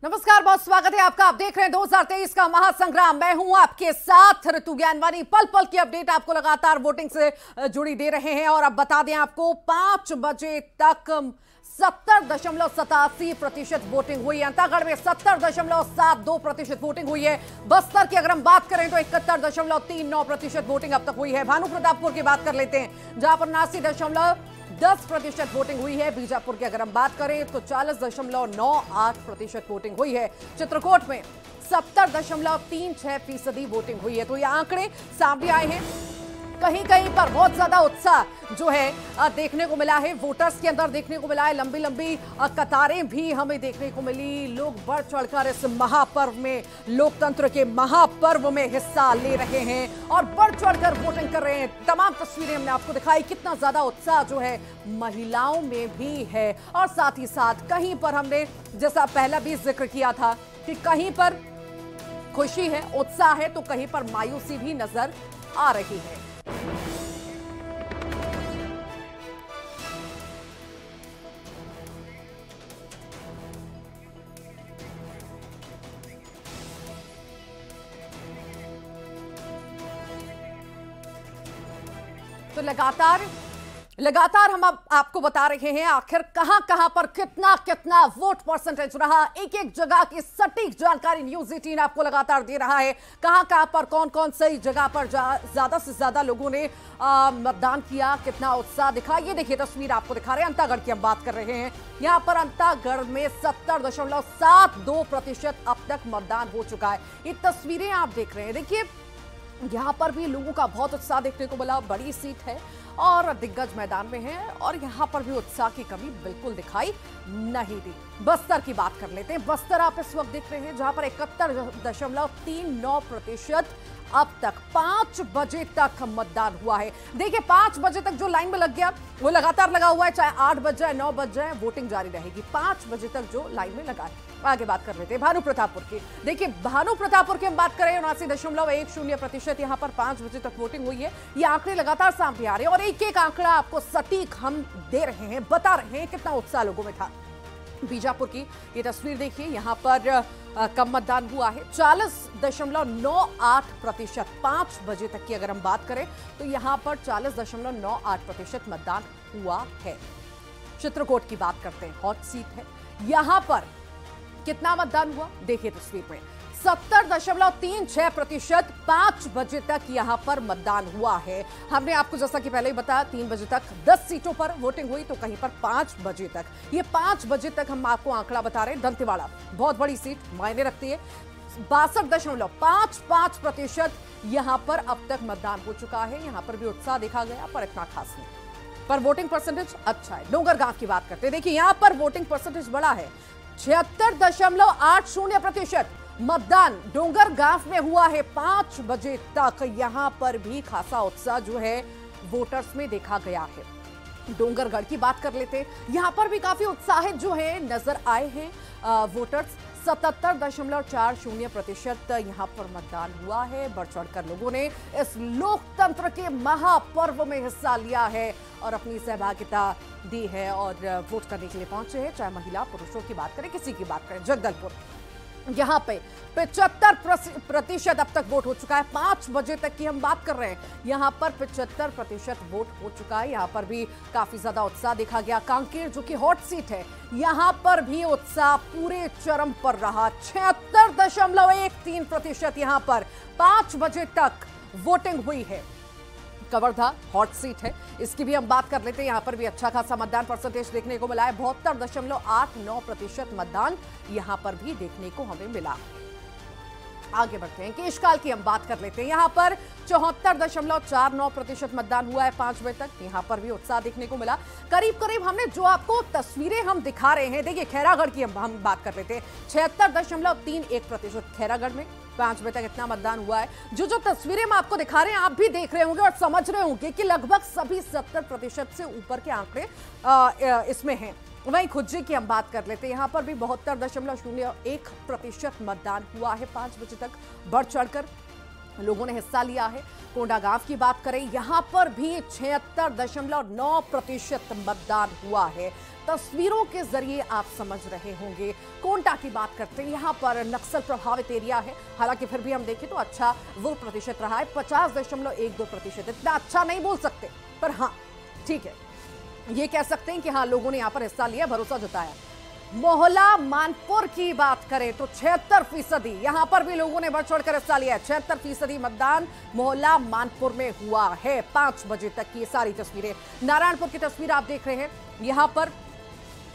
नमस्कार, बहुत स्वागत है आपका। आप देख रहे हैं 2023 का महासंग्राम। मैं हूं आपके साथ ऋतु ज्ञानवानी। पल पल की अपडेट आपको लगातार वोटिंग से जुड़ी दे रहे हैं। और अब बता दें आपको 5 बजे तक 70.87% वोटिंग हुई है। अंतागढ़ में 70.72% वोटिंग हुई है। बस्तर की अगर हम बात करें तो 71.39% वोटिंग अब तक हुई है। भानु प्रतापपुर की बात कर लेते हैं, जहां पर 79.10% वोटिंग हुई है। बीजापुर की अगर हम बात करें तो 40.98% वोटिंग हुई है। चित्रकूट में 70.36% वोटिंग हुई है। तो ये आंकड़े सामने आए हैं। कहीं कहीं पर बहुत ज्यादा उत्साह जो है देखने को मिला है, वोटर्स के अंदर देखने को मिला है। लंबी लंबी कतारें भी हमें देखने को मिली। लोग बढ़ चढ़कर इस महापर्व में, लोकतंत्र के महापर्व में हिस्सा ले रहे हैं और बढ़ चढ़कर वोटिंग कर रहे हैं। तमाम तस्वीरें हमने आपको दिखाई। कितना ज्यादा उत्साह जो है महिलाओं में भी है। और साथ ही साथ कहीं पर हमने, जैसा पहला भी जिक्र किया था, कि कहीं पर खुशी है, उत्साह है, तो कहीं पर मायूसी भी नजर आ रही है। तो लगातार हम अब आपको बता रहे हैं आखिर कहां कहां पर कितना कितना वोट परसेंटेज रहा। एक एक जगह की सटीक जानकारी न्यूज़ 18 आपको लगातार दे रहा है। कहां कहां पर कौन कौन सी जगह पर ज्यादा से ज्यादा लोगों ने मतदान किया, कितना उत्साह दिखा। ये देखिए तस्वीर आपको दिखा रहे हैं। अंतागढ़ की हम बात कर रहे हैं। यहां पर अंतागढ़ में 70.72% अब तक मतदान हो चुका है। ये तस्वीरें आप देख रहे हैं। देखिए यहां पर भी लोगों का बहुत उत्साह देखने को मिला। बड़ी सीट है और दिग्गज मैदान में है और यहां पर भी उत्साह की कमी बिल्कुल दिखाई नहीं दी। बस्तर की बात कर लेते हैं। बस्तर आप इस वक्त देख रहे हैं, जहां पर 71.39% अब तक 5 बजे तक मतदान हुआ है। देखिए 5 बजे तक जो लाइन में लग गया वो लगातार लगा हुआ है, चाहे 8 बज जाए 9 बज जाए, वोटिंग जारी रहेगी। 5 बजे तक जो लाइन में लगा है। आगे बात कर लेते हैं भानु प्रतापपुर की। देखिए भानु प्रतापपुर की हम बात करें, 79.10% यहां पर 5 बजे तक वोटिंग हुई है। ये आंकड़े लगातार सामने आ रहे हैं और एक एक आंकड़ा आपको सटीक हम दे रहे हैं, बता रहे हैं कितना उत्साह लोगों में था। बीजापुर की ये तस्वीर देखिए, यहां पर कम मतदान हुआ है, 40.98%। 5 बजे तक की अगर हम बात करें तो यहां पर 40.98% मतदान हुआ है। चित्रकूट की बात करते हैं, हॉट सीट है। यहां पर कितना मतदान हुआ देखिए तस्वीर में, 70.36%। 5 बजे तक यहां पर मतदान हुआ है। हमने आपको जैसा कि पहले ही बताया 3 बजे तक 10 सीटों पर वोटिंग हुई, तो कहीं पर 5 बजे तक। ये 5 बजे तक हम आपको आंकड़ा बता रहे हैं। दंतेवाड़ा बहुत बड़ी सीट मायने रखती है। 62.55% यहां पर अब तक मतदान हो चुका है। यहां पर भी उत्साह देखा गया पर इतना खास नहीं, पर वोटिंग परसेंटेज अच्छा है। डोंगरगांव की बात करते हैं। देखिए यहां पर वोटिंग परसेंटेज बड़ा है, 76.80% मतदान डोंगरगांव में हुआ है। 5 बजे तक यहां पर भी खासा उत्साह जो है वोटर्स में देखा गया है। डोंगरगढ़ की बात कर लेते हैं। यहां पर भी काफी उत्साहित जो है नजर आए हैं वोटर्स। 77.40% यहां पर मतदान हुआ है। बढ़ चढ़कर लोगों ने इस लोकतंत्र के महापर्व में हिस्सा लिया है और अपनी सहभागिता दी है और वोट करने के लिए पहुंचे हैं। चाहे महिला पुरुषों की बात करें, किसी की बात करें। जगदलपुर यहां पे 75% अब तक वोट हो चुका है। 5 बजे तक की हम बात कर रहे हैं, यहां पर 75% वोट हो चुका है। यहां पर भी काफी ज्यादा उत्साह देखा गया। कांकेर जो कि हॉट सीट है, यहां पर भी उत्साह पूरे चरम पर रहा। 76.13% यहां पर 5 बजे तक वोटिंग हुई है। कवर्धा हॉट सीट है, इसकी भी हम बात कर लेते हैं। यहां पर भी अच्छा खासा मतदान परसेंटेज देखने को मिला है। 72.89% मतदान यहां पर भी देखने को हमें मिला। आगे बढ़ते हैं, केशकाल की हम बात कर लेते हैं। यहां पर 74.49% मतदान हुआ है 5 बजे तक। यहां पर भी उत्साह देखने को मिला। करीब करीब हमने जो आपको तस्वीरें हम दिखा रहे हैं, देखिए खैरागढ़ की हम बात कर लेते हैं। 76.31% खैरागढ़ में 5 बजे तक इतना मतदान हुआ है। जो तस्वीरें हम आपको दिखा रहे हैं, आप भी देख रहे होंगे और समझ रहे होंगे कि लगभग सभी 70% से ऊपर के आंकड़े इसमें हैं। वहीं खुज्जी की हम बात कर लेते हैं। यहां पर भी 72.01% मतदान हुआ है 5 बजे तक। बढ़ चढ़कर लोगों ने हिस्सा लिया है। कोंडागांव की बात करें, यहां पर भी 76.9% मतदान हुआ है। तस्वीरों के जरिए आप समझ रहे होंगे। कोंटा की बात करते हैं, यहां पर नक्सल प्रभावित एरिया है, हालांकि फिर भी हम देखें तो अच्छा वोट प्रतिशत रहा है, 50.12%। इतना अच्छा नहीं बोल सकते, पर हाँ ठीक है, ये कह सकते हैं कि हाँ लोगों ने यहां पर हिस्सा लिया, भरोसा जताया। मोहला मानपुर की बात करें तो 76%, यहां पर भी लोगों ने बढ़ चढ़कर हिस्सा लिया है। 76% मतदान मोहला मानपुर में हुआ है। 5 बजे तक की ये सारी तस्वीरें। नारायणपुर की तस्वीर आप देख रहे हैं, यहां पर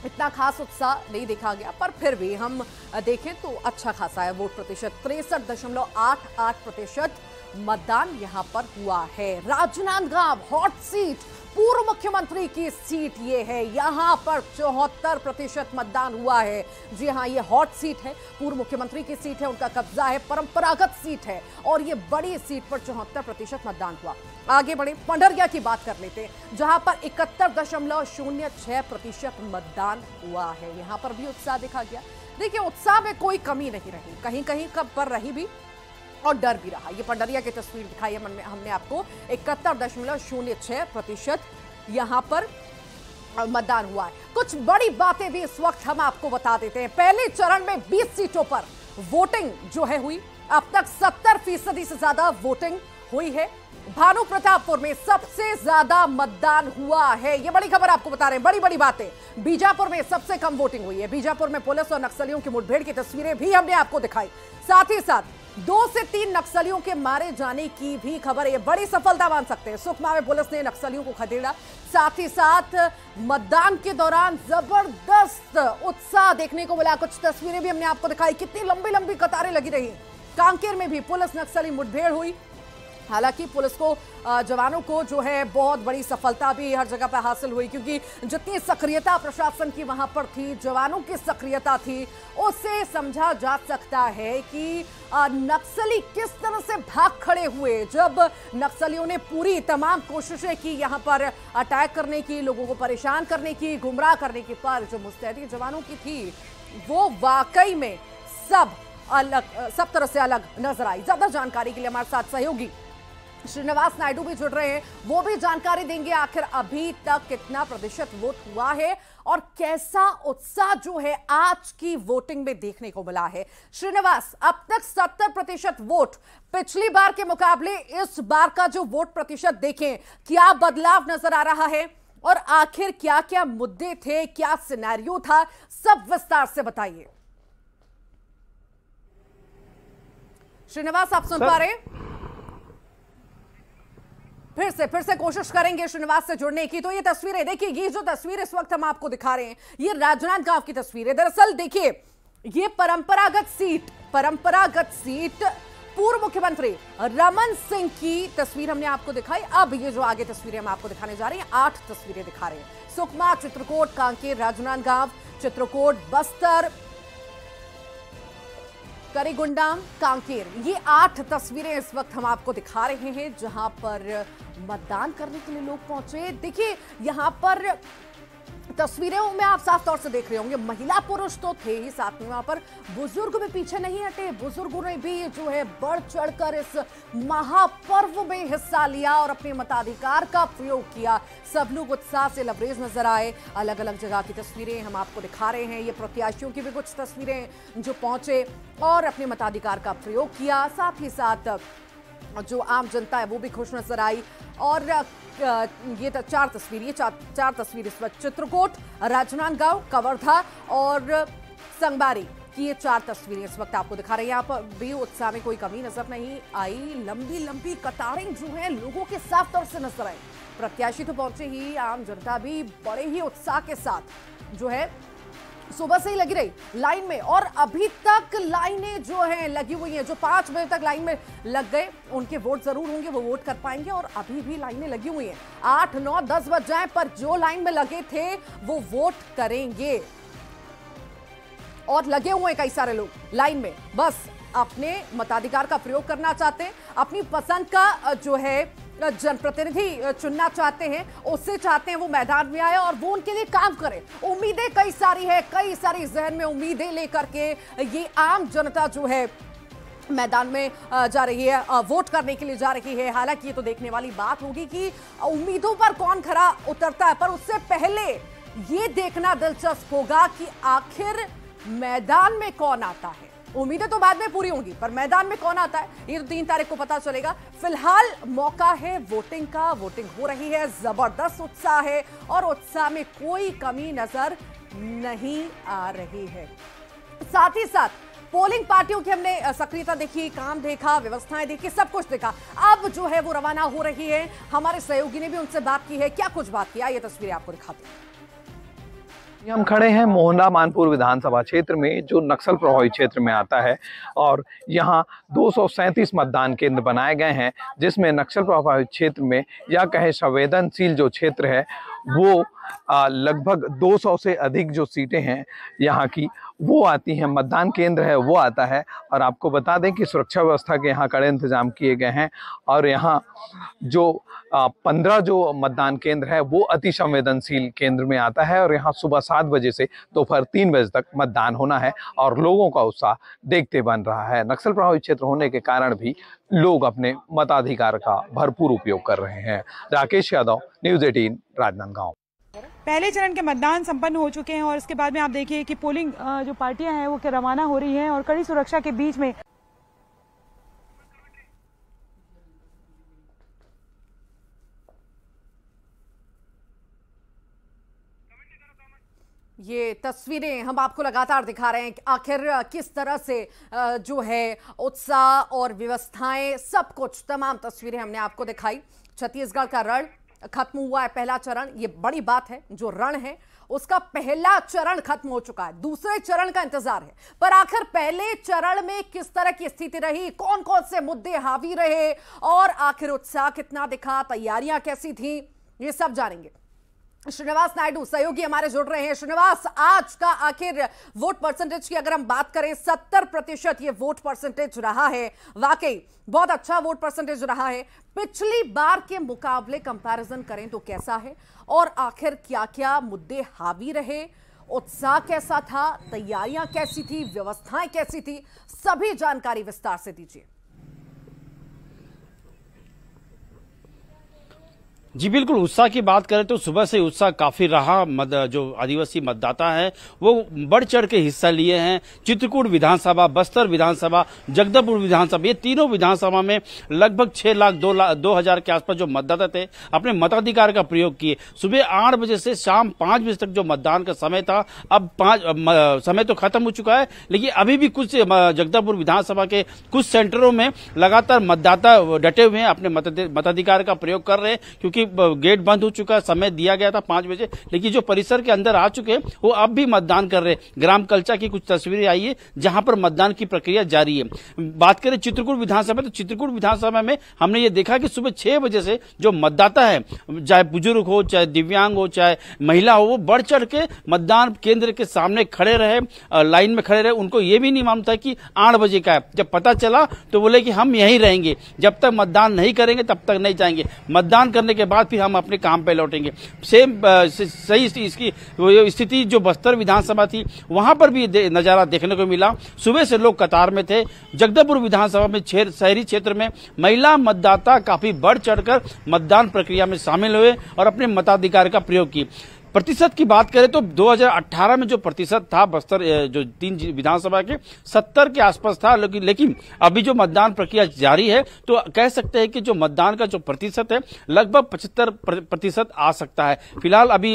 इतना खास उत्साह नहीं देखा गया, पर फिर भी हम देखें तो अच्छा खासा है वोट प्रतिशत। 63.88% मतदान यहां पर हुआ है। राजनांदगांव हॉट सीट, पूर्व मुख्यमंत्री की सीट ये है, यहां पर 74% मतदान हुआ है। जी हां, ये हॉट सीट है, पूर्व मुख्यमंत्री की सीट है, उनका कब्जा है, परंपरागत सीट है और ये बड़ी सीट पर 74% मतदान हुआ। आगे बढ़े, पंडरिया की बात कर लेते हैं, जहां पर 71.06% मतदान हुआ है। यहां पर भी उत्साह देखा गया। देखिए, उत्साह में कोई कमी नहीं रही, कहीं कहीं कब पर रही भी और डर भी रहा। ये पंडरिया की तस्वीर दिखाई है हमने आपको, 71.06% यहां पर मतदान हुआ है। कुछ बड़ी बातें भी इस वक्त हम आपको बता देते हैं। पहले चरण में 20 सीटों पर वोटिंग जो है हुई, अब तक 70% से ज्यादा वोटिंग हुई है। भानु प्रतापपुर में सबसे ज्यादा मतदान हुआ है, ये बड़ी खबर आपको बता रहे हैं, बड़ी बड़ी बातें। बीजापुर में सबसे कम वोटिंग हुई है। बीजापुर में पुलिस और नक्सलियों की मुठभेड़ की तस्वीरें भी हमने आपको दिखाई। साथ ही साथ 2 से 3 नक्सलियों के मारे जाने की भी खबर है, बड़ी सफलता मान सकते हैं। सुकमा में पुलिस ने नक्सलियों को खदेड़ा। साथ ही साथ मतदान के दौरान जबरदस्त उत्साह देखने को मिला। कुछ तस्वीरें भी हमने आपको दिखाई, कितनी लंबी लंबी कतारें लगी रही। कांकेर में भी पुलिस नक्सली मुठभेड़ हुई, हालांकि पुलिस को जवानों को जो है बहुत बड़ी सफलता भी हर जगह पर हासिल हुई, क्योंकि जितनी सक्रियता प्रशासन की वहां पर थी, जवानों की सक्रियता थी, उससे समझा जा सकता है कि नक्सली किस तरह से भाग खड़े हुए जब नक्सलियों ने पूरी तमाम कोशिशें की यहां पर अटैक करने की, लोगों को परेशान करने की, गुमराह करने की, पर जो मुस्तैदी जवानों की थी वो वाकई में सब तरह से अलग नजर आई। ज्यादा जानकारी के लिए हमारे साथ सहयोगी श्रीनिवास नायडू भी जुड़ रहे हैं, वो भी जानकारी देंगे आखिर अभी तक कितना प्रतिशत वोट हुआ है और कैसा उत्साह जो है आज की वोटिंग में देखने को मिला है। श्रीनिवास, अब तक 70% वोट, पिछली बार के मुकाबले इस बार का जो वोट प्रतिशत देखें, क्या बदलाव नजर आ रहा है और आखिर क्या क्या मुद्दे थे, क्या सिनेरियो था, सब विस्तार से बताइए। श्रीनिवास, आप सुन पा रहे हैं? फिर से कोशिश करेंगे श्रीनिवास से जुड़ने की। तो ये तस्वीरें देखिए, ये जो तस्वीर इस वक्त हम आपको दिखा रहे हैं, ये राजनांदगांव की तस्वीर है। दरअसल देखिए, ये परंपरागत सीट पूर्व मुख्यमंत्री रमन सिंह की तस्वीर हमने आपको दिखाई। अब ये जो आगे तस्वीरें हम आपको दिखाने जा रहे हैं, 8 तस्वीरें दिखा रहे हैं। सुकमा, चित्रकूट, कांकेर, राजनांदगांव, चित्रकूट, बस्तर, करीगुंडाम, कांकेर, ये 8 तस्वीरें इस वक्त हम आपको दिखा रहे हैं जहां पर मतदान करने के लिए लोग पहुंचे। देखिए, यहां पर तस्वीरों में आप साफ तौर से देख रहे होंगे, महिला पुरुष तो थे ही, साथ में वहां पर बुजुर्ग भी पीछे नहीं हटे। बुजुर्गों ने भी जो है बढ़ चढ़कर इस महापर्व में हिस्सा लिया और अपने मताधिकार का प्रयोग किया। सब लोग उत्साह से लबरेज नजर आए। अलग अलग जगह की तस्वीरें हम आपको दिखा रहे हैं। ये प्रत्याशियों की भी कुछ तस्वीरें जो पहुंचे और अपने मताधिकार का प्रयोग किया। साथ ही साथ जो आम जनता है वो भी खुश नजर आई। और ये 4 तस्वीर इस वक्त चित्रकूट, राजनांदगांव, कवर्धा और संगबारी की ये 4 तस्वीरें इस वक्त आपको दिखा रहे हैं। यहाँ पर भी उत्साह में कोई कमी नजर नहीं आई। लंबी लंबी कतारें जो है लोगों के साफ तौर से नजर आई। प्रत्याशी तो पहुंचे ही, आम जनता भी बड़े ही उत्साह के साथ जो है सुबह से ही लगी रही लाइन में। और अभी तक लाइनें जो हैं लगी हुई हैं, जो 5 बजे तक लाइन में लग गए उनके वोट जरूर होंगे, वो वोट कर पाएंगे। और अभी भी लाइनें लगी हुई हैं, 8, 9, 10 बज जाए पर जो लाइन में लगे थे वो वोट करेंगे। और लगे हुए कई सारे लोग लाइन में, बस अपने मताधिकार का प्रयोग करना चाहते हैं, अपनी पसंद का जो है जनप्रतिनिधि चुनना चाहते हैं, उससे चाहते हैं वो मैदान में आए और वो उनके लिए काम करे। उम्मीदें कई सारी है, कई सारी जहन में उम्मीदें लेकर के ये आम जनता जो है मैदान में जा रही है, वोट करने के लिए जा रही है। हालांकि ये तो देखने वाली बात होगी कि उम्मीदों पर कौन खरा उतरता है, पर उससे पहले ये देखना दिलचस्प होगा कि आखिर मैदान में कौन आता है। उम्मीदें तो बाद में पूरी होंगी, पर मैदान में कौन आता है ये तो 3 तारीख को पता चलेगा। फिलहाल मौका है वोटिंग का, वोटिंग हो रही है, जबरदस्त उत्साह है और उत्साह में कोई कमी नजर नहीं आ रही है। साथ ही साथ पोलिंग पार्टियों की हमने सक्रियता देखी, काम देखा, व्यवस्थाएं देखी, सब कुछ देखा। अब जो है वो रवाना हो रही है। हमारे सहयोगी ने भी उनसे बात की है, क्या कुछ बात किया, ये तस्वीरें आपको दिखाते हैं। हम खड़े हैं मोहना मानपुर विधानसभा क्षेत्र में, जो नक्सल प्रभावित क्षेत्र में आता है और यहाँ 237 मतदान केंद्र बनाए गए हैं, जिसमें नक्सल प्रभावित क्षेत्र में या कहे संवेदनशील जो क्षेत्र है वो लगभग 200 से अधिक जो सीटें हैं यहाँ की वो आती हैं, मतदान केंद्र है वो आता है। और आपको बता दें कि सुरक्षा व्यवस्था के यहाँ कड़े इंतजाम किए गए हैं और यहाँ जो 15 जो मतदान केंद्र है वो अति संवेदनशील केंद्र में आता है और यहाँ सुबह 7 बजे से दोपहर 3 बजे तक मतदान होना है और लोगों का उत्साह देखते बन रहा है। नक्सल प्रभावित क्षेत्र होने के कारण भी लोग अपने मताधिकार का भरपूर उपयोग कर रहे हैं। राकेश यादव, न्यूज़ 18, राजनांदगांव। पहले चरण के मतदान संपन्न हो चुके हैं और इसके बाद में आप देखिए कि पोलिंग जो पार्टियां हैं वो रवाना हो रही हैं और कड़ी सुरक्षा के बीच में ये तस्वीरें हम आपको लगातार दिखा रहे हैं कि आखिर किस तरह से जो है उत्साह और व्यवस्थाएं, सब कुछ तमाम तस्वीरें हमने आपको दिखाई। छत्तीसगढ़ का रण खत्म हुआ है, पहला चरण, ये बड़ी बात है। जो रण है उसका पहला चरण खत्म हो चुका है, दूसरे चरण का इंतजार है। पर आखिर पहले चरण में किस तरह की स्थिति रही, कौन कौन से मुद्दे हावी रहे और आखिर उत्साह कितना दिखा, तैयारियां कैसी थी, ये सब जानेंगे। श्रीनिवास नायडू सहयोगी हमारे जुड़ रहे हैं। श्रीनिवास, आज का आखिर वोट परसेंटेज की अगर हम बात करें, 70% ये वोट परसेंटेज रहा है। वाकई बहुत अच्छा वोट परसेंटेज रहा है। पिछली बार के मुकाबले कंपैरिजन करें तो कैसा है और आखिर क्या क्या मुद्दे हावी रहे, उत्साह कैसा था, तैयारियां कैसी थी, व्यवस्थाएं कैसी थी, सभी जानकारी विस्तार से दीजिए। जी बिल्कुल, उत्साह की बात करें तो सुबह से उत्साह काफी रहा। जो आदिवासी मतदाता हैं वो बढ़ चढ़ के हिस्सा लिए हैं। चित्रकूट विधानसभा, बस्तर विधानसभा, जगदलपुर विधानसभा, ये तीनों विधानसभा में लगभग 6 लाख 2 हजार के आसपास जो मतदाता थे अपने मताधिकार का प्रयोग किए। सुबह 8 बजे से शाम 5 बजे तक जो मतदान का समय था, अब समय तो खत्म हो चुका है, लेकिन अभी भी कुछ जगदलपुर विधानसभा के कुछ सेंटरों में लगातार मतदाता डटे हुए हैं, अपने मताधिकार का प्रयोग कर रहे हैं, क्योंकि गेट बंद हो चुका है। समय दिया गया था 5 बजे, लेकिन जो परिसर के अंदर आ चुके हैं वो अब भी मतदान कर रहे हैं। ग्राम कल्चा की कुछ तस्वीरें आई है जहां पर मतदान की प्रक्रिया जारी है। बात करें चित्रकूट विधानसभा, तो चित्रकूट विधानसभा में हमने ये देखा कि सुबह 6 बजे से जो मतदाता है, चाहे बुजुर्ग हो, चाहे दिव्यांग हो, चाहे महिला हो, वो बढ़ चढ़ के मतदान केंद्र के सामने खड़े रहे, लाइन में खड़े रहे। उनको ये भी नहीं मालूम था कि 8 बजे का है। जब पता चला तो बोले कि हम यहीं रहेंगे, जब तक मतदान नहीं करेंगे तब तक नहीं जाएंगे, मतदान करने के बाद फिर हम अपने काम पे लौटेंगे। सही इसकी स्थिति जो बस्तर विधानसभा थी वहां पर भी नजारा देखने को मिला। सुबह से लोग कतार में थे। जगदलपुर विधानसभा में शहरी क्षेत्र में महिला मतदाता काफी बढ़ चढ़कर मतदान प्रक्रिया में शामिल हुए और अपने मताधिकार का प्रयोग की। प्रतिशत की बात करें तो 2018 में जो प्रतिशत था बस्तर जो 3 विधानसभा के 70 के आसपास था, लेकिन अभी जो मतदान प्रक्रिया जारी है तो कह सकते हैं कि जो मतदान का जो प्रतिशत है लगभग 75% आ सकता है। फिलहाल अभी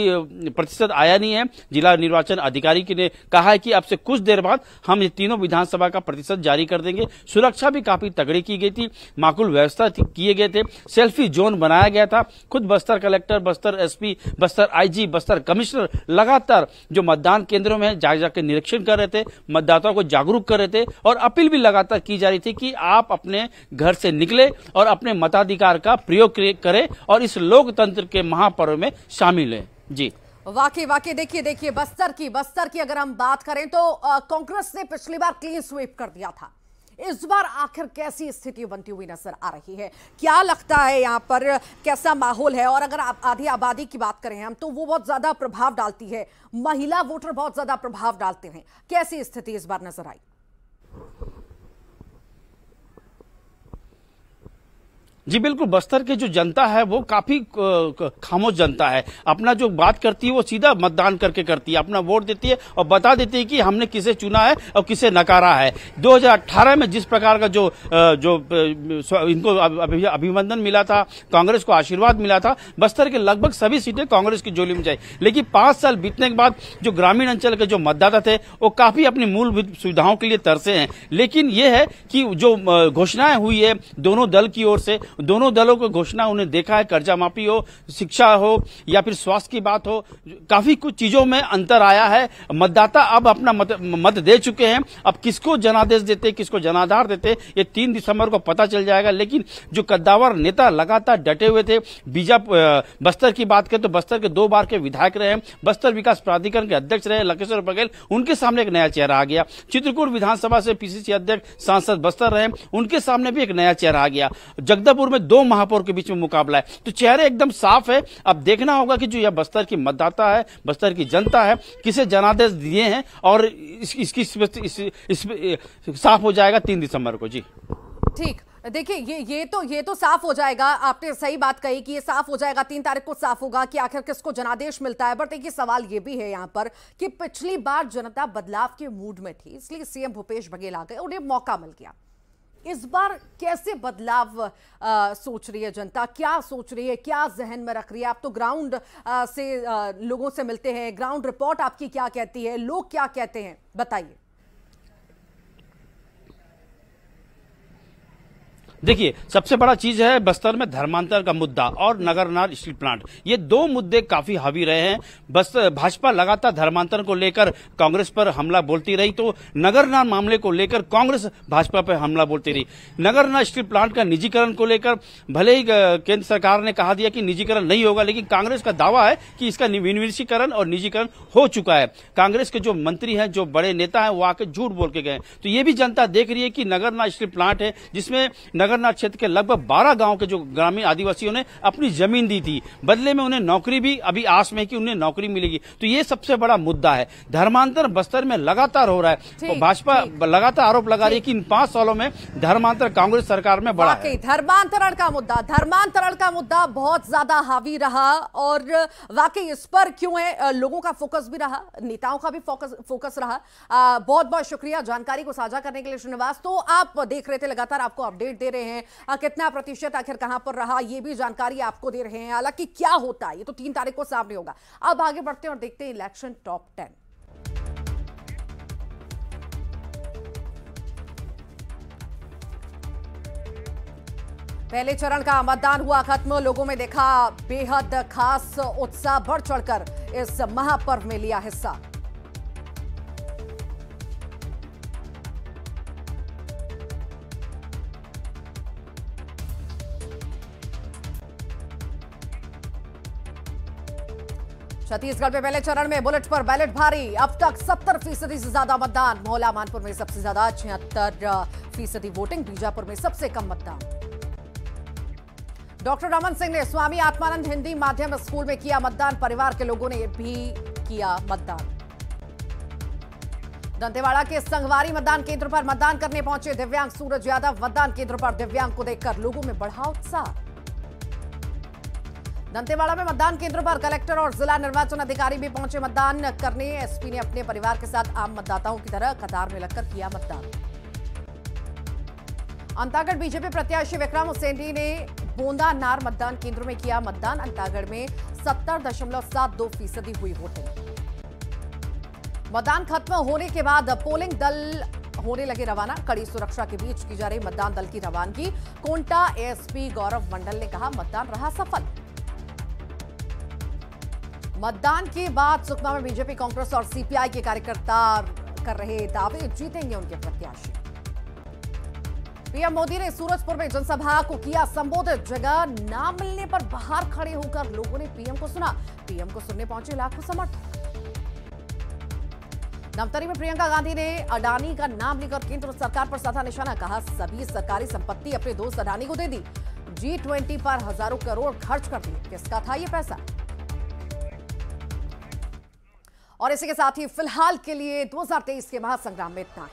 प्रतिशत आया नहीं है। जिला निर्वाचन अधिकारी ने कहा है कि अब से कुछ देर बाद हम ये तीनों विधानसभा का प्रतिशत जारी कर देंगे। सुरक्षा भी काफी तगड़ी की गई थी, माकूल व्यवस्था किए गए थे, सेल्फी जोन बनाया गया था। खुद Bastar collector, Bastar SP, Bastar IG, Bastar commissioner लगातार जो मतदान केंद्रों में जाकर निरीक्षण कर रहे थे, मतदाताओं को जागरूक कर रहे थे और अपील भी लगातार की जा रही थी कि आप अपने घर से निकले और अपने मताधिकार का प्रयोग करें और इस लोकतंत्र के महापर्व में शामिल हैं। जी वाकई देखिए बस्तर की अगर हम बात करें तो कांग्रेस ने पिछली बार क्लीन स्वीप कर दिया था। इस बार आखिर कैसी स्थिति बनती हुई नजर आ रही है, क्या लगता है यहाँ पर कैसा माहौल है? और अगर आप आधी आबादी की बात करें हम तो वो बहुत ज्यादा प्रभाव डालती है, महिला वोटर बहुत ज्यादा प्रभाव डालते हैं। कैसी स्थिति इस बार नजर आई? जी बिल्कुल, बस्तर की जो जनता है वो काफी खामोश जनता है। अपना जो बात करती है वो सीधा मतदान करके करती है, अपना वोट देती है और बता देती है कि हमने किसे चुना है और किसे नकारा है। 2018 में जिस प्रकार का जो इनको अभिनंदन मिला था, कांग्रेस को आशीर्वाद मिला था, बस्तर के लगभग सभी सीटें कांग्रेस की झोली में जाई। लेकिन 5 साल बीतने के बाद जो ग्रामीण अंचल के जो मतदाता थे वो काफी अपनी मूलभूत सुविधाओं के लिए तरसे हैं। लेकिन ये है कि जो घोषणाएं हुई है दोनों दल की ओर से, दोनों दलों को घोषणा उन्हें देखा है, कर्जा माफी हो, शिक्षा हो या फिर स्वास्थ्य की बात हो, काफी कुछ चीजों में अंतर आया है। मतदाता अब अपना मत दे चुके हैं। अब किसको जनादेश देते, किसको जनाधार देते, ये 3 दिसंबर को पता चल जाएगा। लेकिन जो कद्दावर नेता लगातार डटे हुए थे, बस्तर की बात करें तो बस्तर के 2 बार के विधायक रहे, बस्तर विकास प्राधिकरण के अध्यक्ष रहे लकेश्वर बघेल, उनके सामने एक नया चेहरा आ गया। चित्रकूट विधानसभा से पीसीसी अध्यक्ष सांसद बस्तर रहे, उनके सामने भी एक नया चेहरा आ गया। जगदलपुर में 2 महापौर के बीच में मुकाबला है, तो चेहरे एकदम साफ है। अब देखना होगा कि जो यह बस्तर की मतदाता है, बस्तर की जनता है, किसे जनादेश दिए हैं और इसकी साफ हो जाएगा 3 दिसंबर को। जी ठीक, देखिए ये तो साफ हो जाएगा। आपने सही बात कही कि ये साफ हो जाएगा, 3 तारीख को साफ होगा कि आखिर किसको जनादेश मिलता है। बट देखिए सवाल ये भी है यहाँ पर कि पिछली बार जनता बदलाव के मूड में थी, इसलिए सीएम भूपेश बघेल आ गए, उन्हें मौका मिल गया। इस बार कैसे बदलाव सोच रही है जनता, क्या सोच रही है, क्या जहन में रख रही है? आप तो ग्राउंड से लोगों से मिलते हैं, ग्राउंड रिपोर्ट आपकी क्या कहती है, लोग क्या कहते हैं, बताइए। देखिए, सबसे बड़ा चीज है बस्तर में धर्मांतर का मुद्दा और नगरनार स्टील प्लांट, ये 2 मुद्दे काफी हावी रहे हैं। बस भाजपा लगातार धर्मांतर को लेकर कांग्रेस पर हमला बोलती रही, तो नगरनार मामले को लेकर कांग्रेस भाजपा पर हमला बोलती रही। नगरनार स्टील प्लांट का निजीकरण को लेकर भले ही केंद्र सरकार ने कहा दिया कि निजीकरण नहीं होगा, लेकिन कांग्रेस का दावा है कि इसका निजीकरण और निजीकरण हो चुका है। कांग्रेस के जो मंत्री हैं, जो बड़े नेता हैं, वो आके झूठ बोल के गए। तो ये भी जनता देख रही है कि नगरनार स्टील प्लांट है जिसमें नगरनार क्षेत्र के लगभग 12 गांव के जो ग्रामीण आदिवासियों ने अपनी जमीन दी थी, बदले में उन्हें नौकरी भी अभी आस में कि उन्हें नौकरी मिलेगी। तो ये सबसे बड़ा मुद्दा है। धर्मांतर बस्तर में लगातार हो रहा है और भाजपा लगातार आरोप लगा रही है कि इन 5 सालों में धर्मांतर कांग्रेस सरकार में बढ़ा है। धर्मांतरण का मुद्दा बहुत ज्यादा हावी रहा और वाकई इस पर क्यों है, लोगों का फोकस भी रहा, नेताओं का भी फोकस रहा। बहुत बहुत शुक्रिया जानकारी को साझा करने के लिए श्रीनिवास। तो आप देख रहे थे, लगातार आपको अपडेट दे रहे हैं, कितना प्रतिशत आखिर कहां पर रहा, ये भी जानकारी आपको दे रहे हैं। हालांकि क्या होता है ये तो 3 तारीख को सामने होगा। अब आगे बढ़ते हैं और देखते हैं इलेक्शन टॉप 10। पहले चरण का मतदान हुआ खत्म, लोगों में देखा बेहद खास उत्साह, बढ़ चढ़कर इस महापर्व में लिया हिस्सा। छत्तीसगढ़ में पहले चरण में बुलेट पर बैलेट भारी, अब तक 70% से ज्यादा मतदान। मोहला मानपुर में सबसे ज्यादा 76% वोटिंग, बीजापुर में सबसे कम मतदान। डॉक्टर रमन सिंह ने स्वामी आत्मानंद हिंदी माध्यम स्कूल में किया मतदान, परिवार के लोगों ने भी किया मतदान। दंतेवाड़ा के संगवारी मतदान केंद्र पर मतदान करने पहुंचे दिव्यांग सूरज यादव, मतदान केंद्र पर दिव्यांग को देखकर लोगों में बढ़ा उत्साह। दंतेवाड़ा में मतदान केंद्र पर कलेक्टर और जिला निर्वाचन अधिकारी भी पहुंचे मतदान करने। एसपी ने अपने परिवार के साथ आम मतदाताओं की तरह कतार में लगकर किया मतदान। अंतागढ़ बीजेपी प्रत्याशी विक्रम उसेंडी ने बोंदा नार मतदान केंद्र में किया मतदान। अंतागढ़ में 70.72% हुई वोटिंग। मतदान खत्म होने के बाद पोलिंग दल होने लगे रवाना, कड़ी सुरक्षा के बीच की जा रही मतदान दल की रवानगी। कोंटा एसपी गौरव मंडल ने कहा मतदान रहा सफल। मतदान के बाद सुकमा में बीजेपी, कांग्रेस और सीपीआई के कार्यकर्ता कर रहे दावे, जीतेंगे उनके प्रत्याशी। पीएम मोदी ने सूरजपुर में जनसभा को किया संबोधित, जगह ना मिलने पर बाहर खड़े होकर लोगों ने पीएम को सुना। पीएम को सुनने पहुंचे लाखों समर्थक। धमतरी में प्रियंका गांधी ने अडानी का नाम लेकर केंद्र सरकार पर साधा निशाना, कहा सभी सरकारी संपत्ति अपने दोस्त अडानी को दे दी। G20 पर हजारों करोड़ खर्च कर दिए, किसका था ये पैसा? और इसी के साथ ही फिलहाल के लिए 2023 के महासंग्राम में इतना।